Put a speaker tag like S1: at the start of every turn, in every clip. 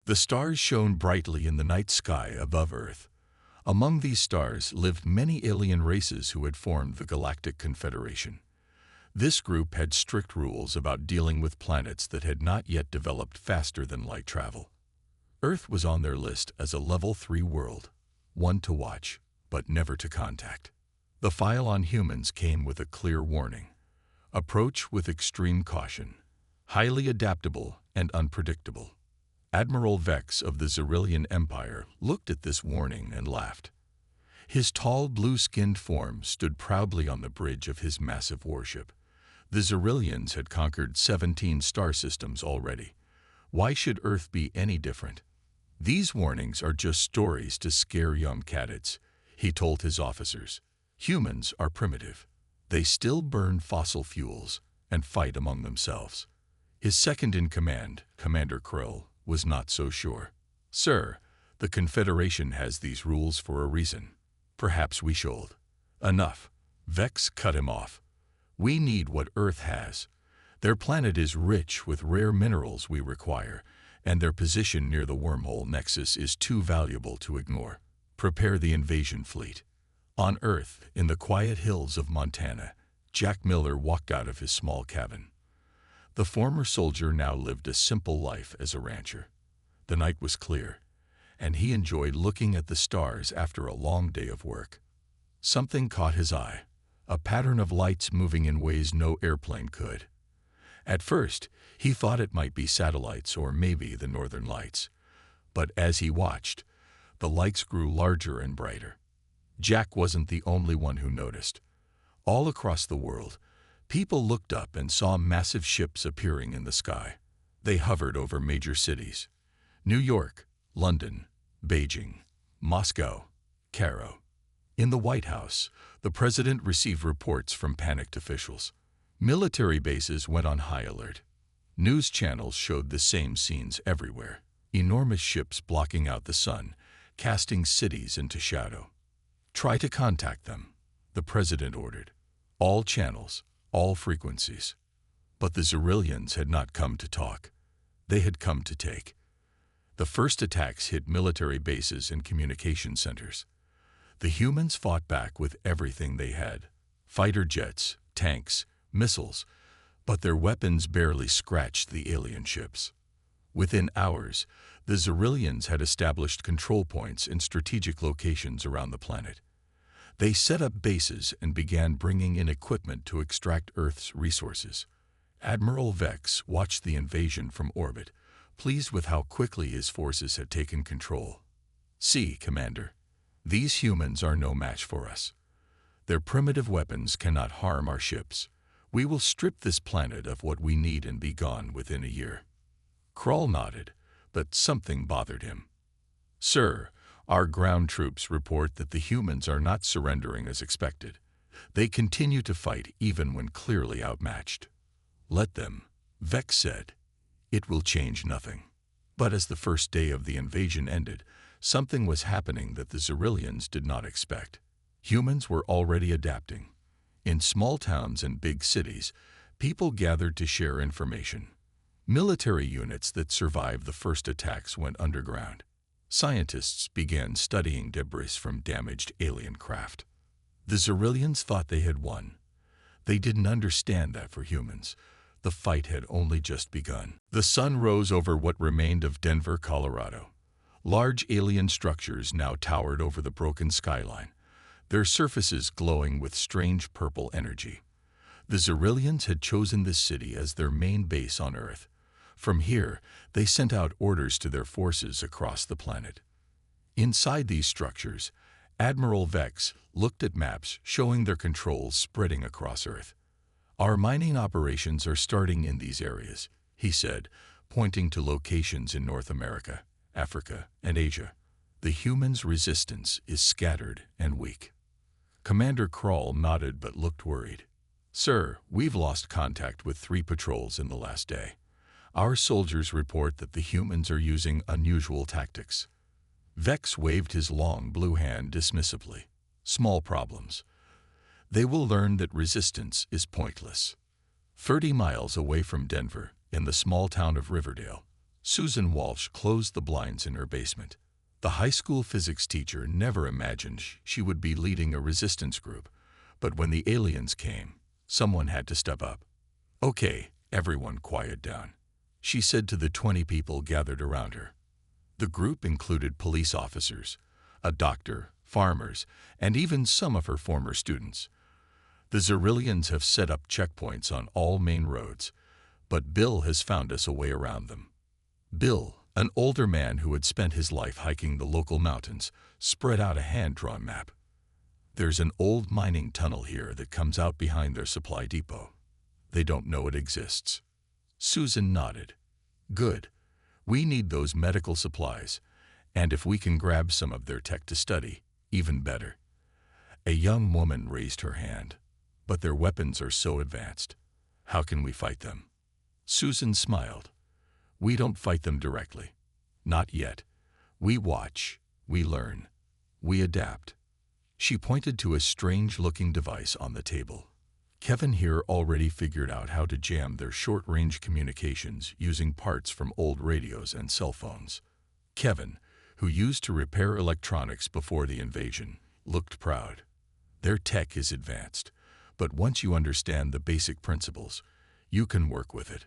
S1: The stars shone brightly in the night sky above Earth. Among these stars lived many alien races who had formed the Galactic Confederation. This group had strict rules about dealing with planets that had not yet developed faster than light travel. Earth was on their list as a Level 3 world, one to watch, but never to contact. The file on humans came with a clear warning. Approach with extreme caution. Highly adaptable and unpredictable. Admiral Vex of the Xyrillian Empire looked at this warning and laughed. His tall, blue-skinned form stood proudly on the bridge of his massive warship. The Xyrillians had conquered 17 star systems already. Why should Earth be any different? These warnings are just stories to scare young cadets, he told his officers. Humans are primitive. They still burn fossil fuels and fight among themselves. His second-in-command, Commander Krill, was not so sure. Sir, the Confederation has these rules for a reason. Perhaps we should. Enough. Vex cut him off. We need what Earth has. Their planet is rich with rare minerals we require, and their position near the wormhole nexus is too valuable to ignore. Prepare the invasion fleet. On Earth, in the quiet hills of Montana, Jack Miller walked out of his small cabin. The former soldier now lived a simple life as a rancher. The night was clear, and he enjoyed looking at the stars after a long day of work. Something caught his eye, a pattern of lights moving in ways no airplane could. At first, he thought it might be satellites or maybe the northern lights. But as he watched, the lights grew larger and brighter. Jack wasn't the only one who noticed. All across the world, people looked up and saw massive ships appearing in the sky. They hovered over major cities: New York, London, Beijing, Moscow, Cairo. In the White House, the president received reports from panicked officials. Military bases went on high alert. News channels showed the same scenes everywhere: enormous ships blocking out the sun, casting cities into shadow. Try to contact them, the president ordered. All channels, all frequencies. But the Xyrillians had not come to talk. They had come to take. The first attacks hit military bases and communication centers. The humans fought back with everything they had: fighter jets, tanks, missiles, but their weapons barely scratched the alien ships. Within hours, the Xyrillians had established control points in strategic locations around the planet. They set up bases and began bringing in equipment to extract Earth's resources. Admiral Vex watched the invasion from orbit, pleased with how quickly his forces had taken control. See, Commander, these humans are no match for us. Their primitive weapons cannot harm our ships. We will strip this planet of what we need and be gone within a year. Krull nodded, but something bothered him. Sir, our ground troops report that the humans are not surrendering as expected. They continue to fight even when clearly outmatched. Let them, Vex said. It will change nothing. But as the first day of the invasion ended, something was happening that the Xyrillians did not expect. Humans were already adapting. In small towns and big cities, people gathered to share information. Military units that survived the first attacks went underground. Scientists began studying debris from damaged alien craft. The Xyrillians thought they had won. They didn't understand that for humans, the fight had only just begun. The sun rose over what remained of Denver, Colorado. Large alien structures now towered over the broken skyline, their surfaces glowing with strange purple energy. The Xyrillians had chosen this city as their main base on Earth. From here, they sent out orders to their forces across the planet. Inside these structures, Admiral Vex looked at maps showing their controls spreading across Earth. Our mining operations are starting in these areas, he said, pointing to locations in North America, Africa, and Asia. The humans' resistance is scattered and weak. Commander Krull nodded but looked worried. Sir, we've lost contact with 3 patrols in the last day. Our soldiers report that the humans are using unusual tactics. Vex waved his long blue hand dismissively. Small problems. They will learn that resistance is pointless. 30 miles away from Denver, in the small town of Riverdale, Susan Walsh closed the blinds in her basement. The high school physics teacher never imagined she would be leading a resistance group, but when the aliens came, someone had to step up. "Okay, everyone quiet down," she said to the 20 people gathered around her. The group included police officers, a doctor, farmers, and even some of her former students. "The Zerillians have set up checkpoints on all main roads, but Bill has found us a way around them." Bill, an older man who had spent his life hiking the local mountains, spread out a hand-drawn map. "There's an old mining tunnel here that comes out behind their supply depot. They don't know it exists." Susan nodded. "Good. We need those medical supplies, and if we can grab some of their tech to study, even better." A young woman raised her hand. "But their weapons are so advanced. How can we fight them?" Susan smiled. "We don't fight them directly. Not yet. We watch, we learn, we adapt." She pointed to a strange-looking device on the table. Kevin here already figured out how to jam their short-range communications using parts from old radios and cell phones. Kevin, who used to repair electronics before the invasion, looked proud. "Their tech is advanced, but once you understand the basic principles, you can work with it."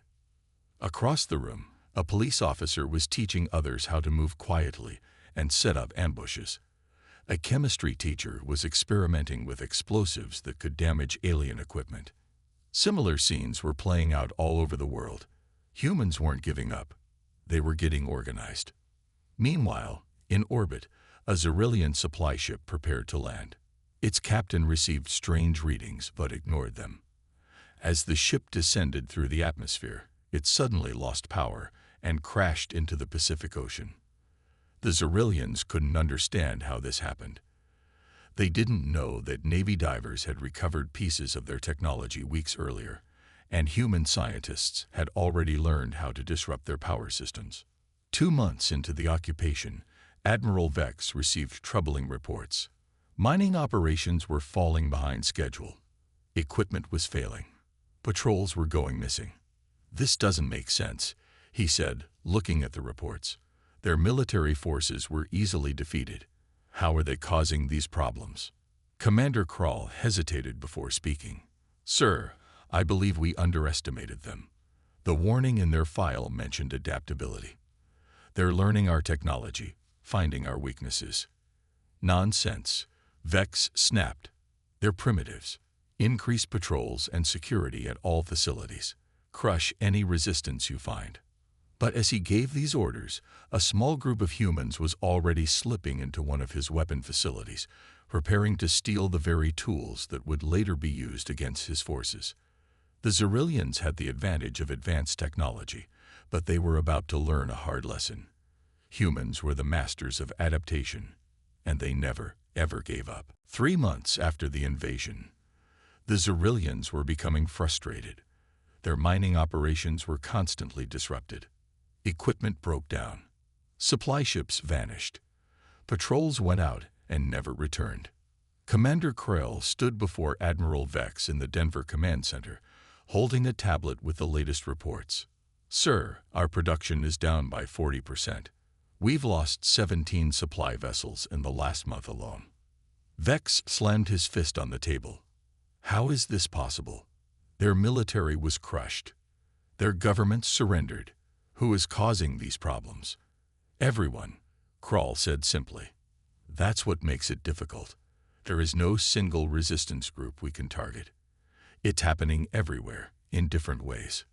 S1: Across the room, a police officer was teaching others how to move quietly and set up ambushes. A chemistry teacher was experimenting with explosives that could damage alien equipment. Similar scenes were playing out all over the world. Humans weren't giving up. They were getting organized. Meanwhile, in orbit, a Zerillian supply ship prepared to land. Its captain received strange readings but ignored them. As the ship descended through the atmosphere, it suddenly lost power and crashed into the Pacific Ocean. The Zerillians couldn't understand how this happened. They didn't know that Navy divers had recovered pieces of their technology weeks earlier, and human scientists had already learned how to disrupt their power systems. 2 months into the occupation, Admiral Vex received troubling reports. Mining operations were falling behind schedule. Equipment was failing. Patrols were going missing. "This doesn't make sense," he said, looking at the reports. "Their military forces were easily defeated. How are they causing these problems?" Commander Krall hesitated before speaking. "Sir, I believe we underestimated them. The warning in their file mentioned adaptability. They're learning our technology, finding our weaknesses." "Nonsense," Vex snapped. "They're primitives. Increase patrols and security at all facilities. Crush any resistance you find." But as he gave these orders, a small group of humans was already slipping into one of his weapon facilities, preparing to steal the very tools that would later be used against his forces. The Zerillians had the advantage of advanced technology, but they were about to learn a hard lesson. Humans were the masters of adaptation, and they never, ever gave up. 3 months after the invasion, the Zerillians were becoming frustrated. Their mining operations were constantly disrupted. Equipment broke down. Supply ships vanished. Patrols went out and never returned. Commander Krell stood before Admiral Vex in the Denver Command Center, holding a tablet with the latest reports. "Sir, our production is down by 40%. We've lost 17 supply vessels in the last month alone." Vex slammed his fist on the table. "How is this possible? Their military was crushed. Their government surrendered. Who is causing these problems?" "Everyone," Krall said simply. "That's what makes it difficult. There is no single resistance group we can target. It's happening everywhere, in different ways."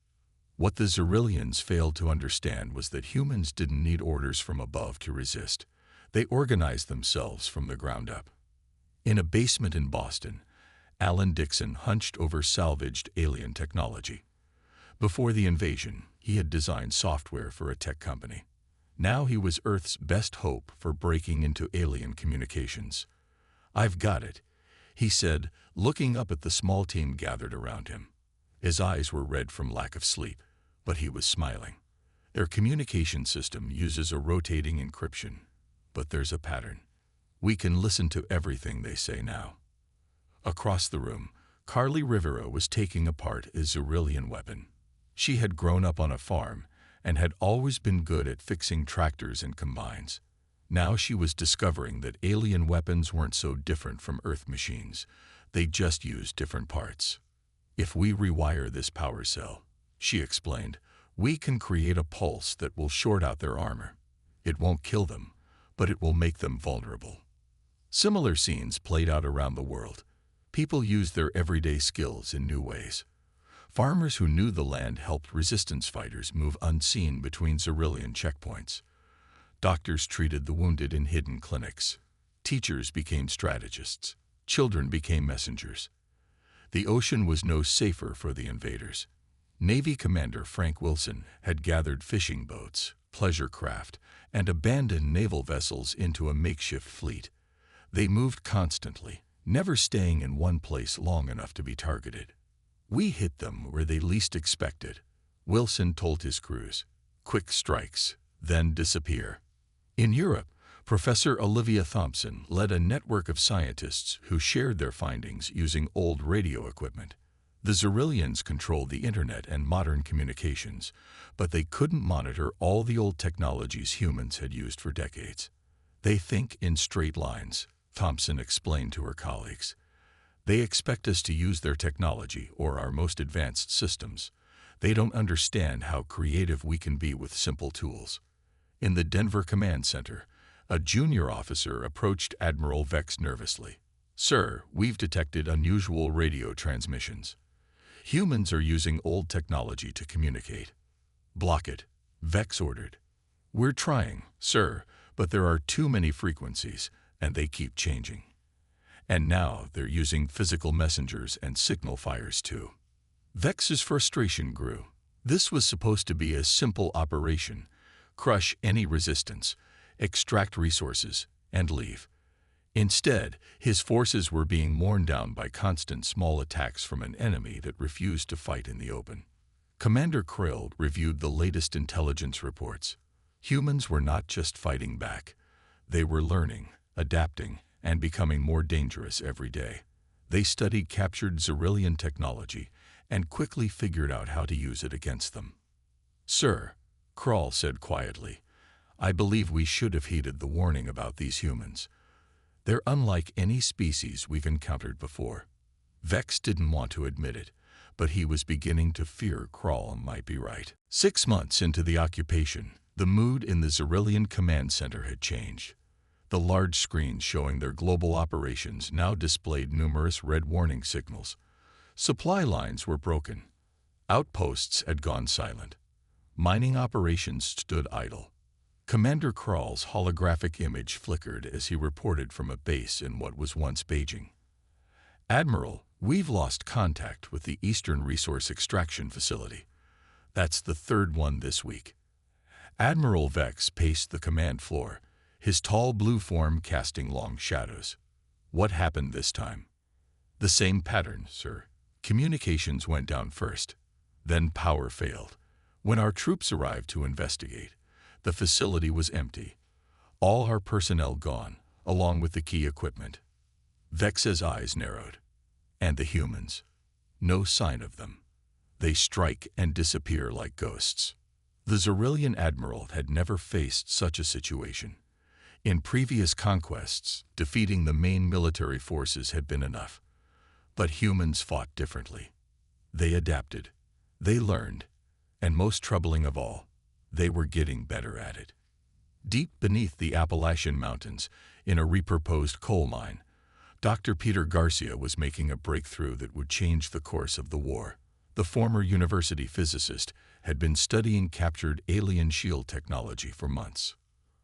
S1: What the Zerillians failed to understand was that humans didn't need orders from above to resist. They organized themselves from the ground up. In a basement in Boston, Alan Dixon hunched over salvaged alien technology. Before the invasion, he had designed software for a tech company. Now he was Earth's best hope for breaking into alien communications. "I've got it," he said, looking up at the small team gathered around him. His eyes were red from lack of sleep, but he was smiling. "Their communication system uses a rotating encryption, but there's a pattern. We can listen to everything they say now." Across the room, Carly Rivera was taking apart a Zerillian weapon. She had grown up on a farm and had always been good at fixing tractors and combines. Now she was discovering that alien weapons weren't so different from Earth machines. They just used different parts. If we rewire this power cell, she explained, we can create a pulse that will short out their armor. It won't kill them, but it will make them vulnerable. Similar scenes played out around the world. People used their everyday skills in new ways. Farmers who knew the land helped resistance fighters move unseen between Xyrillian checkpoints. Doctors treated the wounded in hidden clinics. Teachers became strategists. Children became messengers. The ocean was no safer for the invaders. Navy Commander Frank Wilson had gathered fishing boats, pleasure craft, and abandoned naval vessels into a makeshift fleet. They moved constantly, never staying in one place long enough to be targeted. We hit them where they least expected, Wilson told his crews. Quick strikes, then disappear. In Europe, Professor Olivia Thompson led a network of scientists who shared their findings using old radio equipment. The Xyrillians controlled the internet and modern communications, but they couldn't monitor all the old technologies humans had used for decades. They think in straight lines, Thompson explained to her colleagues. They expect us to use their technology or our most advanced systems. They don't understand how creative we can be with simple tools. In the Denver Command Center, a junior officer approached Admiral Vex nervously. Sir, we've detected unusual radio transmissions. Humans are using old technology to communicate. Block it, Vex ordered. We're trying, sir, but there are too many frequencies, and they keep changing. And now they're using physical messengers and signal fires too. Vex's frustration grew. This was supposed to be a simple operation: crush any resistance, extract resources, and leave. Instead, his forces were being worn down by constant small attacks from an enemy that refused to fight in the open. Commander Krill reviewed the latest intelligence reports. Humans were not just fighting back. They were learning, adapting, and becoming more dangerous every day. They studied captured Xyrillian technology and quickly figured out how to use it against them. Sir, Krall said quietly, I believe we should have heeded the warning about these humans. They're unlike any species we've encountered before. Vex didn't want to admit it, but he was beginning to fear Krall might be right. 6 months into the occupation, the mood in the Xyrillian Command Center had changed. The large screens showing their global operations now displayed numerous red warning signals. Supply lines were broken. Outposts had gone silent. Mining operations stood idle. Commander Krall's holographic image flickered as he reported from a base in what was once Beijing. Admiral, we've lost contact with the Eastern Resource Extraction Facility. That's the third one this week. Admiral Vex paced the command floor, his tall blue form casting long shadows. What happened this time? The same pattern, sir. Communications went down first. Then power failed. When our troops arrived to investigate, the facility was empty. All our personnel gone, along with the key equipment. Vex's eyes narrowed. And the humans? No sign of them. They strike and disappear like ghosts. The Xyrillian admiral had never faced such a situation. In previous conquests, defeating the main military forces had been enough. But humans fought differently. They adapted. They learned. And most troubling of all, they were getting better at it. Deep beneath the Appalachian Mountains, in a repurposed coal mine, Dr. Peter Garcia was making a breakthrough that would change the course of the war. The former university physicist had been studying captured alien shield technology for months.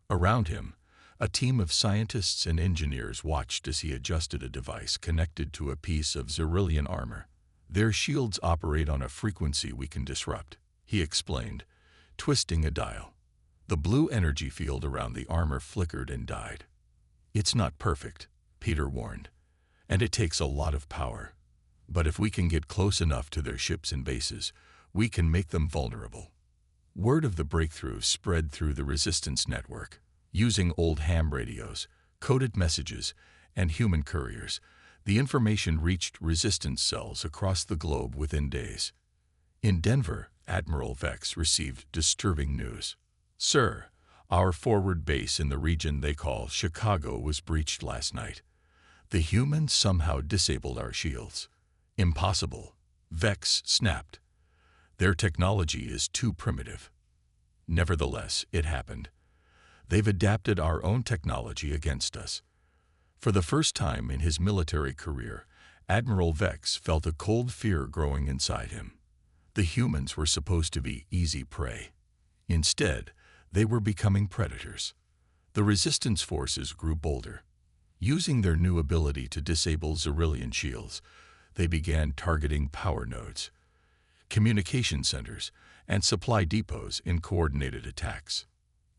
S1: Around him, a team of scientists and engineers watched as he adjusted a device connected to a piece of Xyrillian armor. Their shields operate on a frequency we can disrupt, he explained, twisting a dial. The blue energy field around the armor flickered and died. It's not perfect, Peter warned, and it takes a lot of power. But if we can get close enough to their ships and bases, we can make them vulnerable. Word of the breakthrough spread through the resistance network. Using old ham radios, coded messages, and human couriers, the information reached resistance cells across the globe within days. In Denver, Admiral Vex received disturbing news. "Sir, our forward base in the region they call Chicago was breached last night. The humans somehow disabled our shields." "Impossible," Vex snapped. "Their technology is too primitive." Nevertheless, it happened. "They've adapted our own technology against us." For the first time in his military career, Admiral Vex felt a cold fear growing inside him. The humans were supposed to be easy prey. Instead, they were becoming predators. The resistance forces grew bolder. Using their new ability to disable Xyrillian shields, they began targeting power nodes, communication centers, and supply depots in coordinated attacks.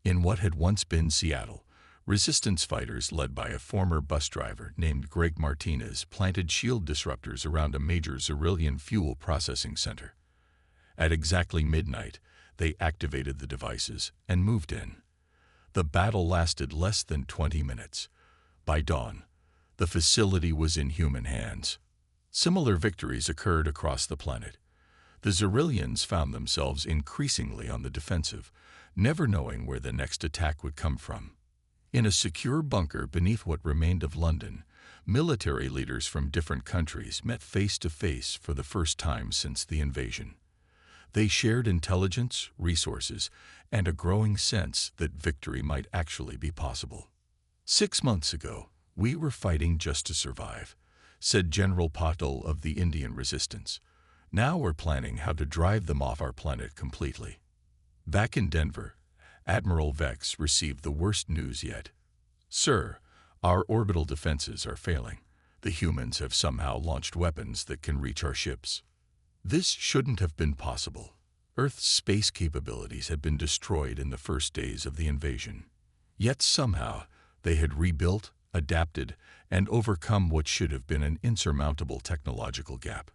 S1: In what had once been Seattle, resistance fighters led by a former bus driver named Greg Martinez planted shield disruptors around a major Xyrillian fuel processing center. At exactly midnight, they activated the devices and moved in. The battle lasted less than 20 minutes. By dawn, the facility was in human hands. Similar victories occurred across the planet. The Xyrillians found themselves increasingly on the defensive, never knowing where the next attack would come from. In a secure bunker beneath what remained of London, military leaders from different countries met face to face for the first time since the invasion. They shared intelligence, resources, and a growing sense that victory might actually be possible. 6 months ago, we were fighting just to survive, said General Patil of the Indian resistance. Now we're planning how to drive them off our planet completely. Back in Denver, Admiral Vex received the worst news yet. "Sir, our orbital defenses are failing. The humans have somehow launched weapons that can reach our ships." This shouldn't have been possible. Earth's space capabilities had been destroyed in the first days of the invasion. Yet somehow, they had rebuilt, adapted, and overcome what should have been an insurmountable technological gap.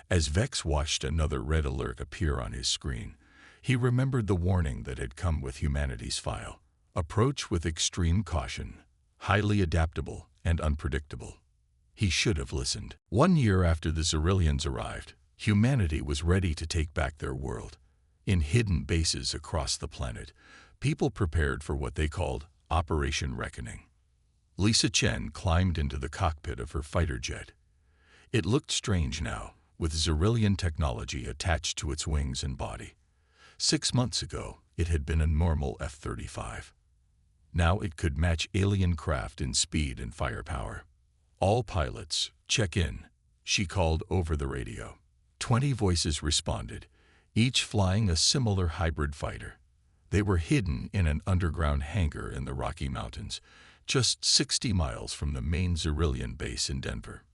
S1: As Vex watched another red alert appear on his screen, he remembered the warning that had come with humanity's file. Approach with extreme caution, highly adaptable and unpredictable. He should have listened. 1 year after the Xyrillians arrived, humanity was ready to take back their world. In hidden bases across the planet, people prepared for what they called Operation Reckoning. Lisa Chen climbed into the cockpit of her fighter jet. It looked strange now, with Xyrillian technology attached to its wings and body. 6 months ago, it had been a normal F-35. Now it could match alien craft in speed and firepower. "All pilots, check in," she called over the radio. 20 voices responded, each flying a similar hybrid fighter. They were hidden in an underground hangar in the Rocky Mountains, just 60 miles from the main Xyrillian base in Denver.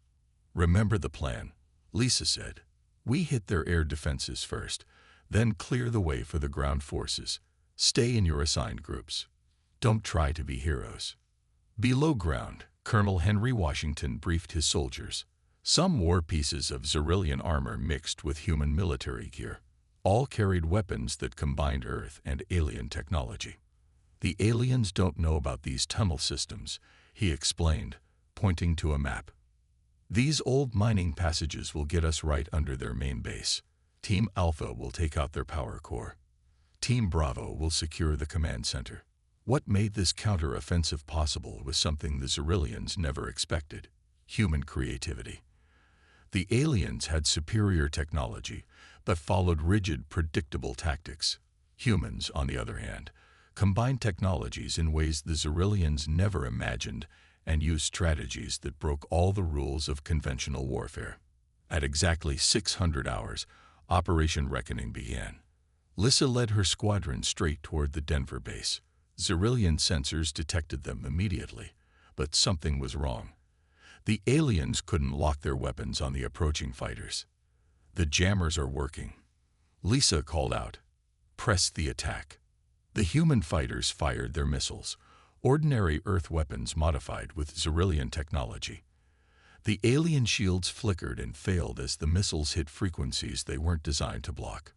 S1: "Remember the plan," Lisa said. "We hit their air defenses first, then clear the way for the ground forces. Stay in your assigned groups. Don't try to be heroes." Below ground, Colonel Henry Washington briefed his soldiers. Some wore pieces of Xyrillian armor mixed with human military gear. All carried weapons that combined Earth and alien technology. "The aliens don't know about these tunnel systems," he explained, pointing to a map. "These old mining passages will get us right under their main base. Team Alpha will take out their power core. Team Bravo will secure the command center." What made this counter-offensive possible was something the Xyrillians never expected: human creativity. The aliens had superior technology, but followed rigid, predictable tactics. Humans, on the other hand, combined technologies in ways the Xyrillians never imagined and used strategies that broke all the rules of conventional warfare. At exactly 600 hours, Operation Reckoning began. Lissa led her squadron straight toward the Denver base. Xyrillian sensors detected them immediately, but something was wrong. The aliens couldn't lock their weapons on the approaching fighters. "The jammers are working," Lisa called out. "Press the attack." The human fighters fired their missiles, ordinary Earth weapons modified with Xyrillian technology. The alien shields flickered and failed as the missiles hit frequencies they weren't designed to block.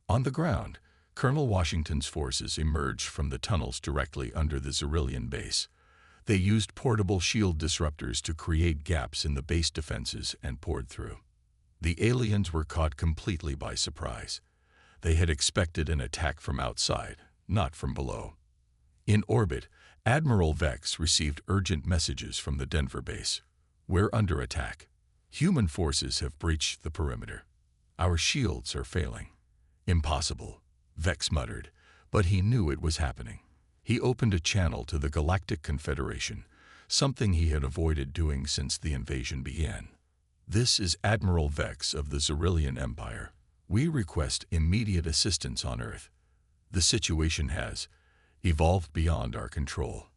S1: On the ground, Colonel Washington's forces emerged from the tunnels directly under the Xyrillian base. They used portable shield disruptors to create gaps in the base defenses and poured through. The aliens were caught completely by surprise. They had expected an attack from outside, not from below. In orbit, Admiral Vex received urgent messages from the Denver base. "We're under attack. Human forces have breached the perimeter. Our shields are failing." "Impossible," Vex muttered, but he knew it was happening. He opened a channel to the Galactic Confederation, something he had avoided doing since the invasion began. "This is Admiral Vex of the Xyrillian Empire. We request immediate assistance on Earth. The situation has evolved beyond our control."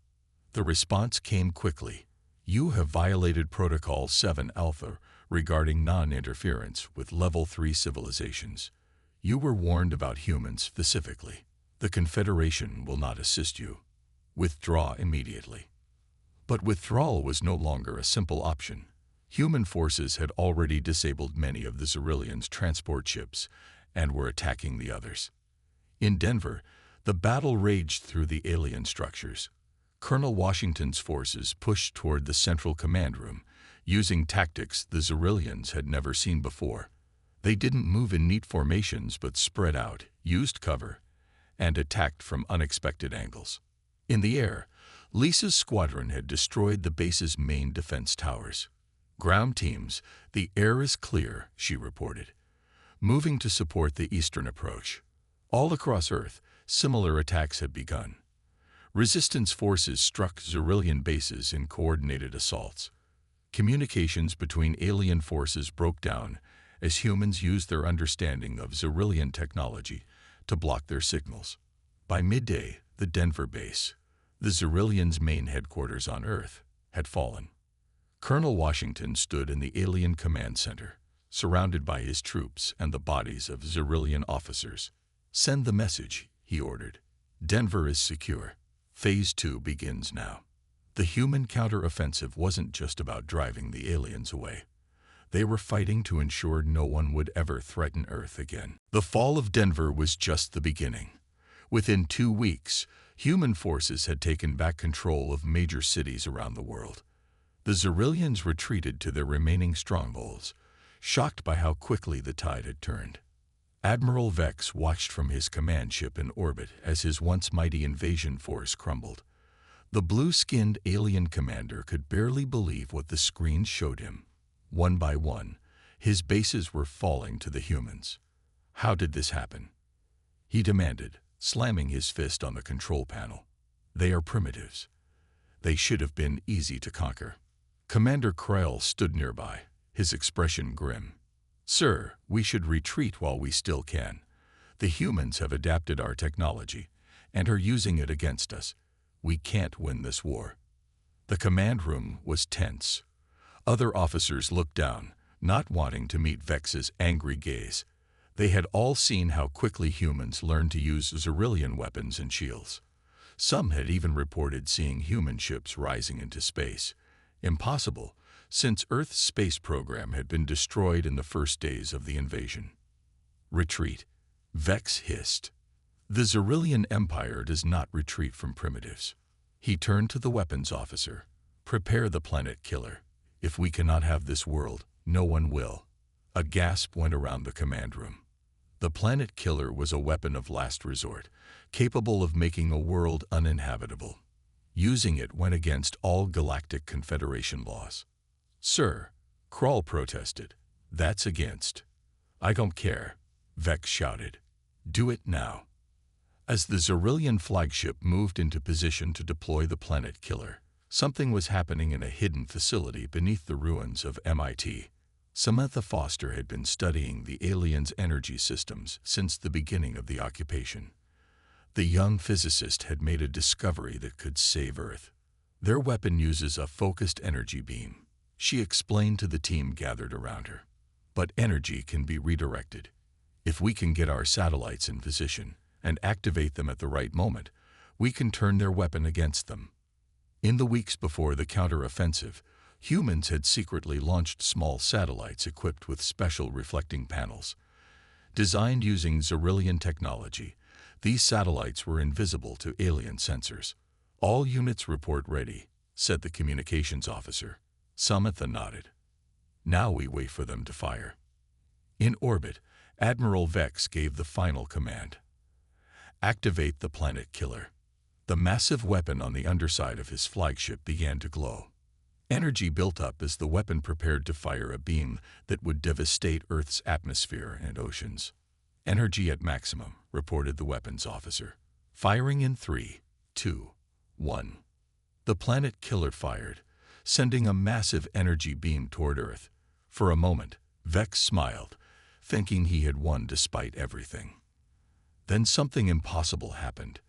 S1: The response came quickly. "You have violated Protocol 7 Alpha regarding non-interference with Level 3 civilizations. You were warned about humans specifically. The Confederation will not assist you. Withdraw immediately." But withdrawal was no longer a simple option. Human forces had already disabled many of the Xyrillians' transport ships and were attacking the others. In Denver, the battle raged through the alien structures. Colonel Washington's forces pushed toward the central command room, using tactics the Xyrillians had never seen before. They didn't move in neat formations but spread out, used cover, and attacked from unexpected angles. In the air, Lisa's squadron had destroyed the base's main defense towers. "Ground teams, the air is clear," she reported, moving to support the eastern approach. All across Earth, similar attacks had begun. Resistance forces struck Xyrillian bases in coordinated assaults. Communications between alien forces broke down as humans used their understanding of Xyrillian technology to block their signals. By midday, the Denver base, the Xyrillians' main headquarters on Earth, had fallen. Colonel Washington stood in the alien command center, surrounded by his troops and the bodies of Xyrillian officers. "Send the message," he ordered. "Denver is secure. Phase 2 begins now." The human counteroffensive wasn't just about driving the aliens away. They were fighting to ensure no one would ever threaten Earth again. The fall of Denver was just the beginning. Within 2 weeks, human forces had taken back control of major cities around the world. The Xyrillians retreated to their remaining strongholds, shocked by how quickly the tide had turned. Admiral Vex watched from his command ship in orbit as his once mighty invasion force crumbled. The blue-skinned alien commander could barely believe what the screen showed him. One by one, his bases were falling to the humans. "How did this happen?" he demanded, slamming his fist on the control panel. "They are primitives. They should have been easy to conquer." Commander Krell stood nearby, his expression grim. "Sir, we should retreat while we still can. The humans have adapted our technology and are using it against us. We can't win this war." The command room was tense. Other officers looked down, not wanting to meet Vex's angry gaze. They had all seen how quickly humans learned to use Xyrillian weapons and shields. Some had even reported seeing human ships rising into space. Impossible, since Earth's space program had been destroyed in the first days of the invasion. "Retreat," Vex hissed. "The Xyrillian Empire does not retreat from primitives." He turned to the weapons officer. "Prepare the planet killer. If we cannot have this world, no one will." A gasp went around the command room. The planet killer was a weapon of last resort, capable of making a world uninhabitable. Using it went against all Galactic Confederation laws. "Sir," Krall protested, "that's against." "I don't care," Vex shouted. "Do it now." As the Xyrillian flagship moved into position to deploy the planet killer, something was happening in a hidden facility beneath the ruins of MIT. Samantha Foster had been studying the aliens' energy systems since the beginning of the occupation. The young physicist had made a discovery that could save Earth. Their weapon uses a focused energy beam, she explained to the team gathered around her. But energy can be redirected. If we can get our satellites in position and activate them at the right moment, we can turn their weapon against them. In the weeks before the counteroffensive, humans had secretly launched small satellites equipped with special reflecting panels. Designed using Xyrillian technology, these satellites were invisible to alien sensors. "All units report ready," said the communications officer. Samantha nodded. "Now we wait for them to fire." In orbit, Admiral Vex gave the final command. Activate the planet killer. The massive weapon on the underside of his flagship began to glow. Energy built up as the weapon prepared to fire a beam that would devastate Earth's atmosphere and oceans. Energy at maximum, reported the weapons officer. Firing in 3, 2, 1. The planet killer fired, sending a massive energy beam toward Earth. For a moment, Vex smiled, thinking he had won despite everything. Then something impossible happened.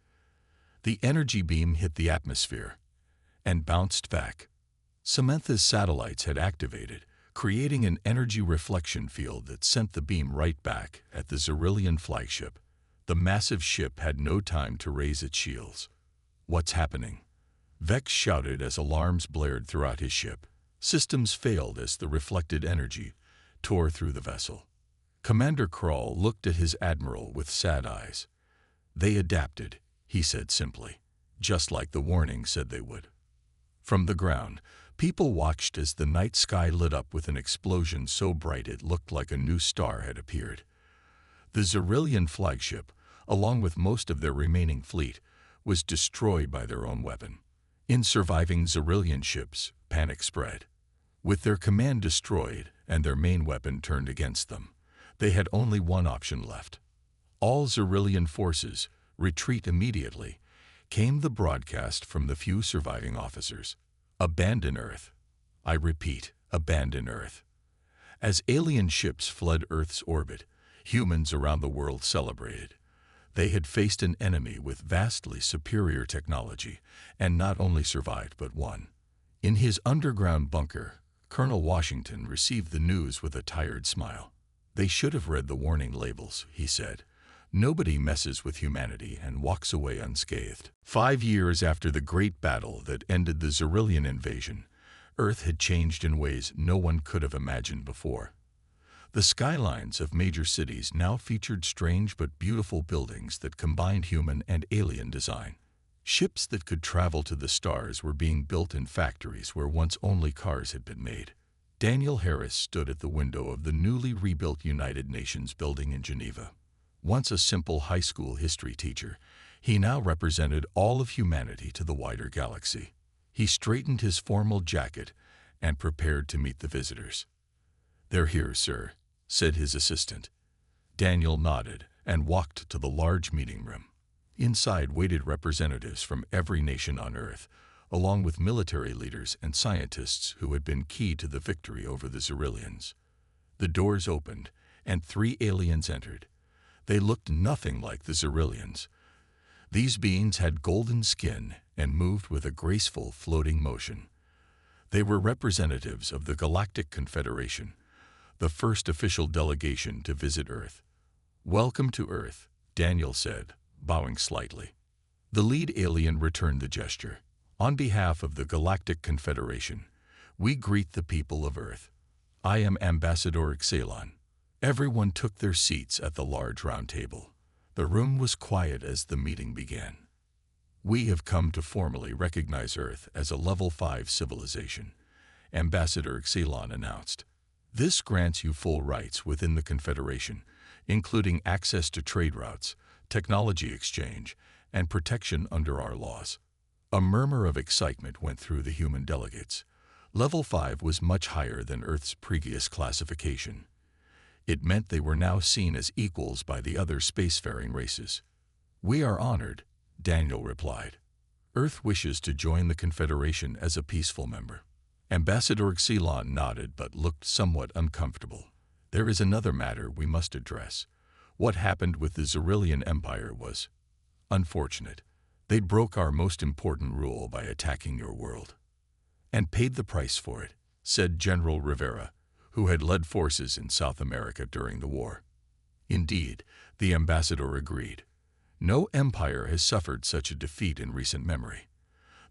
S1: The energy beam hit the atmosphere and bounced back. Samantha's satellites had activated, creating an energy reflection field that sent the beam right back at the Xyrillian flagship. The massive ship had no time to raise its shields. What's happening? Vex shouted as alarms blared throughout his ship. Systems failed as the reflected energy tore through the vessel. Commander Krall looked at his admiral with sad eyes. They adapted, he said simply, just like the warning said they would. From the ground, people watched as the night sky lit up with an explosion so bright it looked like a new star had appeared. The Xyrillian flagship, along with most of their remaining fleet, was destroyed by their own weapon. In surviving Xyrillian ships, panic spread. With their command destroyed and their main weapon turned against them, they had only one option left. All Xyrillian forces, retreat immediately, came the broadcast from the few surviving officers. Abandon Earth. I repeat, abandon Earth. As alien ships fled Earth's orbit, humans around the world celebrated. They had faced an enemy with vastly superior technology, and not only survived but won. In his underground bunker, Colonel Washington received the news with a tired smile. They should have read the warning labels, he said. Nobody messes with humanity and walks away unscathed. 5 years after the great battle that ended the Xyrillian invasion, Earth had changed in ways no one could have imagined before. The skylines of major cities now featured strange but beautiful buildings that combined human and alien design. Ships that could travel to the stars were being built in factories where once only cars had been made. Daniel Harris stood at the window of the newly rebuilt United Nations building in Geneva. Once a simple high school history teacher, he now represented all of humanity to the wider galaxy. He straightened his formal jacket and prepared to meet the visitors. "They're here, sir," said his assistant. Daniel nodded and walked to the large meeting room. Inside waited representatives from every nation on Earth, along with military leaders and scientists who had been key to the victory over the Xyrillians. The doors opened, and 3 aliens entered. They looked nothing like the Xyrillians. These beings had golden skin and moved with a graceful, floating motion. They were representatives of the Galactic Confederation, the first official delegation to visit Earth. "Welcome to Earth," Daniel said, bowing slightly. The lead alien returned the gesture. "On behalf of the Galactic Confederation, we greet the people of Earth. I am Ambassador Xelon." Everyone took their seats at the large round table. The room was quiet as the meeting began. "We have come to formally recognize Earth as a Level 5 civilization," Ambassador Xelon announced. "This grants you full rights within the Confederation, including access to trade routes, technology exchange, and protection under our laws." A murmur of excitement went through the human delegates. Level 5 was much higher than Earth's previous classification. It meant they were now seen as equals by the other spacefaring races. "We are honored," Daniel replied. "Earth wishes to join the Confederation as a peaceful member." Ambassador Xelon nodded but looked somewhat uncomfortable. "There is another matter we must address. What happened with the Xyrillian Empire was unfortunate. They broke our most important rule by attacking your world. And paid the price for it," said General Rivera, who had led forces in South America during the war. Indeed, the ambassador agreed. No empire has suffered such a defeat in recent memory.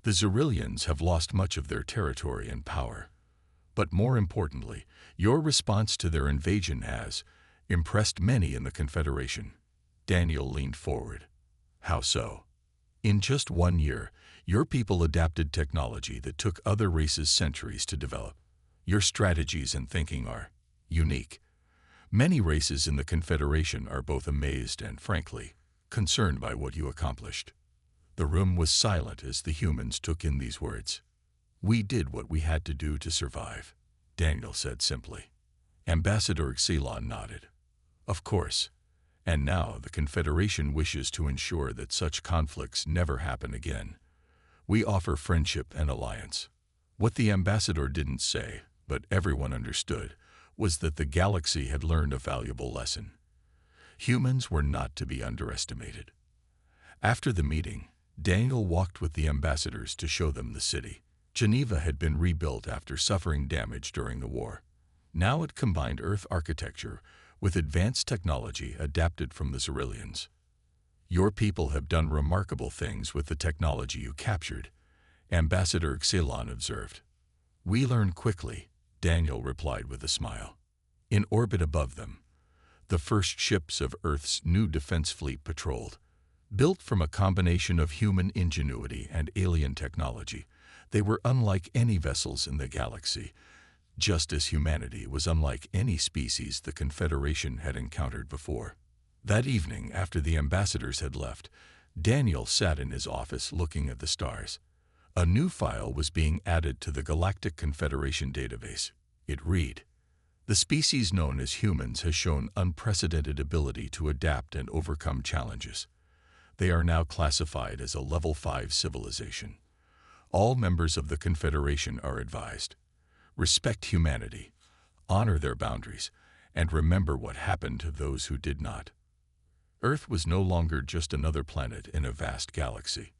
S1: The Xyrillians have lost much of their territory and power. But more importantly, your response to their invasion has impressed many in the Confederation. Daniel leaned forward. "How so?" "In just 1 year, your people adapted technology that took other races centuries to develop. Your strategies and thinking are unique. Many races in the Confederation are both amazed and, frankly, concerned by what you accomplished. The room was silent as the humans took in these words. We did what we had to do to survive, Daniel said simply. Ambassador Xelon nodded. Of course. And now the Confederation wishes to ensure that such conflicts never happen again. We offer friendship and alliance. What the ambassador didn't say, but everyone understood, was that the galaxy had learned a valuable lesson. Humans were not to be underestimated. After the meeting, Daniel walked with the ambassadors to show them the city. Geneva had been rebuilt after suffering damage during the war. Now it combined Earth architecture with advanced technology adapted from the Ceruleans. Your people have done remarkable things with the technology you captured, Ambassador Xelon observed. We learn quickly, Daniel replied with a smile. In orbit above them, the first ships of Earth's new defense fleet patrolled. Built from a combination of human ingenuity and alien technology, they were unlike any vessels in the galaxy, just as humanity was unlike any species the Confederation had encountered before. That evening, after the ambassadors had left, Daniel sat in his office looking at the stars. A new file was being added to the Galactic Confederation database. It read, "The species known as humans has shown unprecedented ability to adapt and overcome challenges. They are now classified as a Level 5 civilization. All members of the Confederation are advised. Respect humanity, honor their boundaries, and remember what happened to those who did not." Earth was no longer just another planet in a vast galaxy.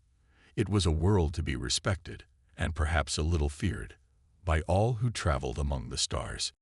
S1: It was a world to be respected, and perhaps a little feared, by all who traveled among the stars.